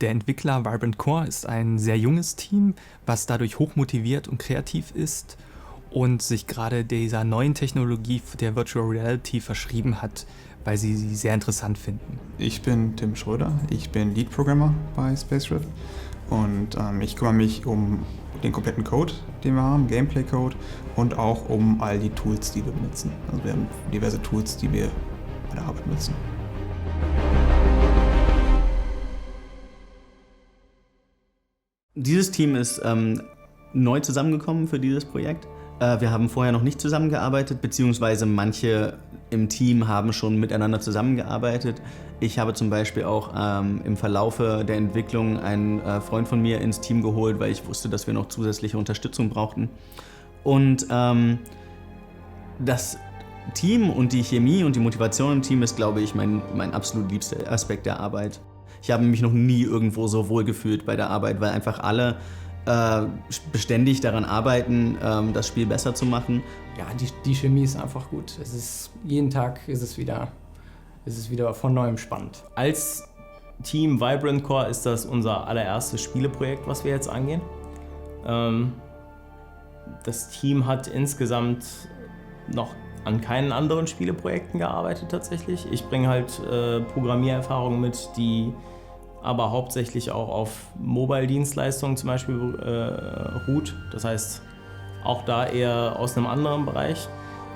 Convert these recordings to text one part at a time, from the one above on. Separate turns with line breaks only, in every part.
Der Entwickler Vibrant Core ist ein sehr junges Team, was dadurch hochmotiviert und kreativ ist und sich gerade dieser neuen Technologie der Virtual Reality verschrieben hat, weil sie sie sehr interessant finden.
Ich bin Tim Schröder, ich bin Lead Programmer bei Spacedrift und ich kümmere mich um den kompletten Code, den wir haben, Gameplay-Code und auch um all die Tools, die wir benutzen. Also wir haben diverse Tools, die wir bei der Arbeit nutzen.
Dieses Team ist neu zusammengekommen für dieses Projekt. Wir haben vorher noch nicht zusammengearbeitet, beziehungsweise manche im Team haben schon miteinander zusammengearbeitet. Ich habe zum Beispiel auch im Verlaufe der Entwicklung einen Freund von mir ins Team geholt, weil ich wusste, dass wir noch zusätzliche Unterstützung brauchten. Und das Team und die Chemie und die Motivation im Team ist, glaube ich, mein absolut liebster Aspekt der Arbeit. Ich habe mich noch nie irgendwo so wohl gefühlt bei der Arbeit, weil einfach alle beständig daran arbeiten, das Spiel besser zu machen.
Ja, die Chemie ist einfach gut. Jeden Tag ist es wieder von neuem spannend.
Als Team Vibrant Core ist das unser allererstes Spieleprojekt, was wir jetzt angehen. Das Team hat insgesamt noch an keinen anderen Spieleprojekten gearbeitet tatsächlich. Ich bringe halt Programmiererfahrung mit, die aber hauptsächlich auch auf Mobile-Dienstleistungen zum Beispiel ruht. Das heißt, auch da eher aus einem anderen Bereich.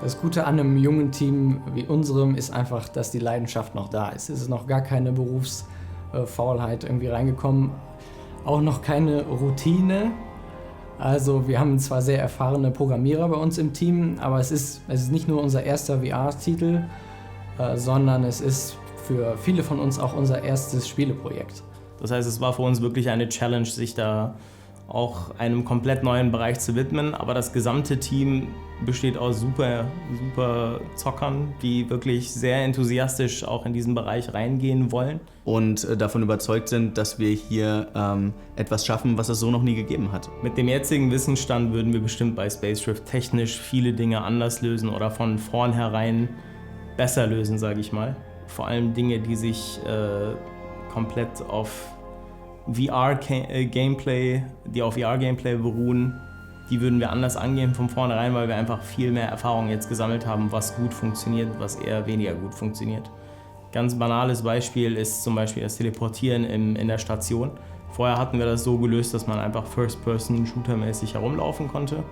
Das Gute an einem jungen Team wie unserem ist einfach, dass die Leidenschaft noch da ist. Es ist noch gar keine Berufsfaulheit irgendwie reingekommen, auch noch keine Routine. Also wir haben zwar sehr erfahrene Programmierer bei uns im Team, aber es ist nicht nur unser erster VR-Titel, sondern es ist für viele von uns auch unser erstes Spieleprojekt.
Das heißt, es war für uns wirklich eine Challenge, sich da auch einem komplett neuen Bereich zu widmen. Aber das gesamte Team besteht aus super Zockern, die wirklich sehr enthusiastisch auch in diesen Bereich reingehen wollen.
Und davon überzeugt sind, dass wir hier etwas schaffen, was es so noch nie gegeben hat.
Mit dem jetzigen Wissensstand würden wir bestimmt bei Spacedrift technisch viele Dinge anders lösen oder von vornherein besser lösen, sage ich mal. Vor allem Dinge, die sich komplett auf VR-Gameplay beruhen, die würden wir anders angehen von vornherein, weil wir einfach viel mehr Erfahrung jetzt gesammelt haben, was gut funktioniert, was eher weniger gut funktioniert. Ganz banales Beispiel ist zum Beispiel das Teleportieren in der Station. Vorher hatten wir das so gelöst, dass man einfach First-Person-Shooter-mäßig herumlaufen konnte.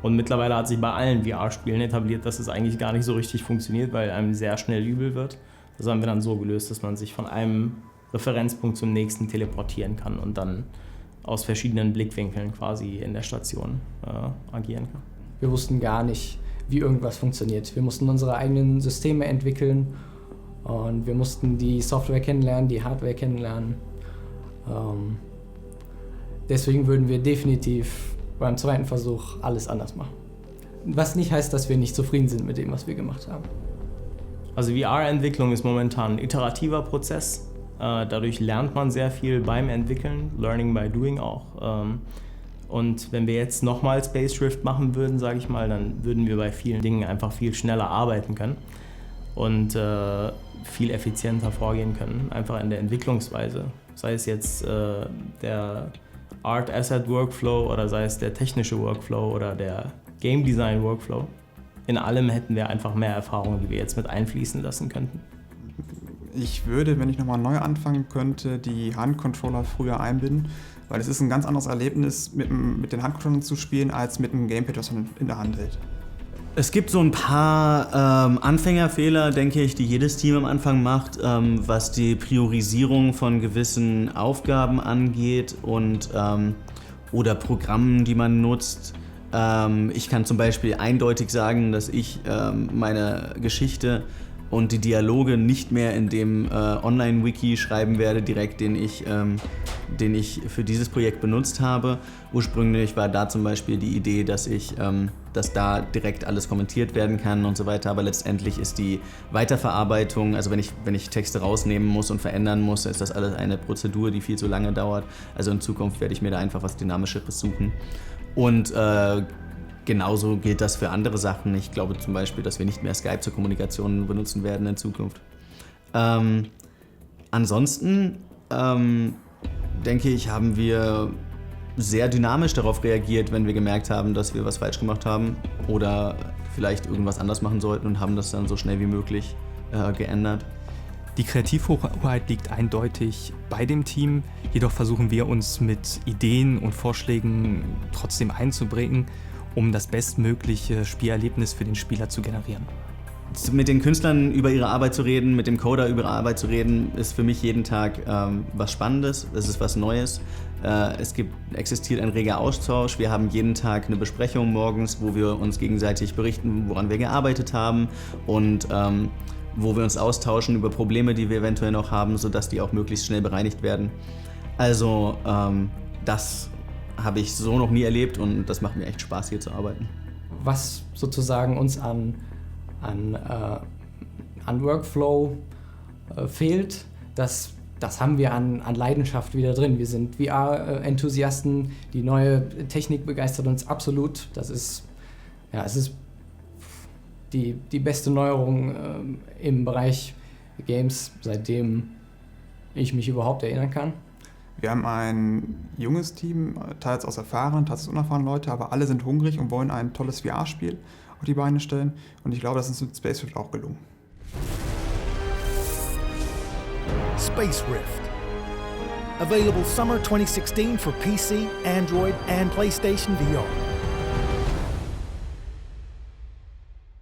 Und mittlerweile hat sich bei allen VR-Spielen etabliert, dass es eigentlich gar nicht so richtig funktioniert, weil einem sehr schnell übel wird. Das haben wir dann so gelöst, dass man sich von einem Referenzpunkt zum nächsten teleportieren kann und dann aus verschiedenen Blickwinkeln quasi in der Station agieren kann.
Wir wussten gar nicht, wie irgendwas funktioniert. Wir mussten unsere eigenen Systeme entwickeln und wir mussten die Software kennenlernen, die Hardware kennenlernen. Deswegen würden wir definitiv beim zweiten Versuch alles anders machen. Was nicht heißt, dass wir nicht zufrieden sind mit dem, was wir gemacht haben.
Also VR-Entwicklung ist momentan ein iterativer Prozess. Dadurch lernt man sehr viel beim Entwickeln, Learning by Doing auch. Und wenn wir jetzt nochmal Spacedrift machen würden, sage ich mal, dann würden wir bei vielen Dingen einfach viel schneller arbeiten können und viel effizienter vorgehen können, einfach in der Entwicklungsweise. Sei es jetzt der Art Asset Workflow oder sei es der technische Workflow oder der Game Design Workflow. In allem hätten wir einfach mehr Erfahrung, die wir jetzt mit einfließen lassen könnten.
Ich würde, wenn ich nochmal neu anfangen könnte, die Handcontroller früher einbinden, weil es ist ein ganz anderes Erlebnis, mit den Handcontrollern zu spielen, als mit einem Gamepad, was man in der Hand hält.
Es gibt so ein paar Anfängerfehler, denke ich, die jedes Team am Anfang macht, was die Priorisierung von gewissen Aufgaben angeht und oder Programmen, die man nutzt. Ich kann zum Beispiel eindeutig sagen, dass ich meine Geschichte und die Dialoge nicht mehr in dem Online-Wiki schreiben werde, direkt, den ich für dieses Projekt benutzt habe. Ursprünglich war da zum Beispiel die Idee, dass da direkt alles kommentiert werden kann und so weiter, aber letztendlich ist die Weiterverarbeitung, also wenn ich Texte rausnehmen muss und verändern muss, ist das alles eine Prozedur, die viel zu lange dauert. Also in Zukunft werde ich mir da einfach was Dynamischeres suchen. Und genauso gilt das für andere Sachen. Ich glaube zum Beispiel, dass wir nicht mehr Skype zur Kommunikation benutzen werden in Zukunft. Ansonsten denke ich, haben wir sehr dynamisch darauf reagiert, wenn wir gemerkt haben, dass wir was falsch gemacht haben oder vielleicht irgendwas anders machen sollten und haben das dann so schnell wie möglich geändert.
Die Kreativhoheit liegt eindeutig bei dem Team, jedoch versuchen wir uns mit Ideen und Vorschlägen trotzdem einzubringen, um das bestmögliche Spielerlebnis für den Spieler zu generieren.
Mit den Künstlern über ihre Arbeit zu reden, mit dem Coder über ihre Arbeit zu reden, ist für mich jeden Tag was Spannendes, es ist was Neues. Existiert ein reger Austausch. Wir haben jeden Tag eine Besprechung morgens, wo wir uns gegenseitig berichten, woran wir gearbeitet haben und wo wir uns austauschen über Probleme, die wir eventuell noch haben, sodass die auch möglichst schnell bereinigt werden. Also das habe ich so noch nie erlebt und das macht mir echt Spaß, hier zu arbeiten.
Was sozusagen uns an Workflow fehlt, das haben wir an Leidenschaft wieder drin. Wir sind VR-Enthusiasten, die neue Technik begeistert uns absolut. Es ist die beste Neuerung im Bereich Games, seitdem ich mich überhaupt erinnern kann.
Wir haben ein junges Team, teils aus erfahrenen, teils aus unerfahrenen Leute, aber alle sind hungrig und wollen ein tolles VR-Spiel auf die Beine stellen. Und ich glaube, das ist mit Space Rift auch gelungen.
Space Rift. Available summer 2016 for PC, Android, and PlayStation VR.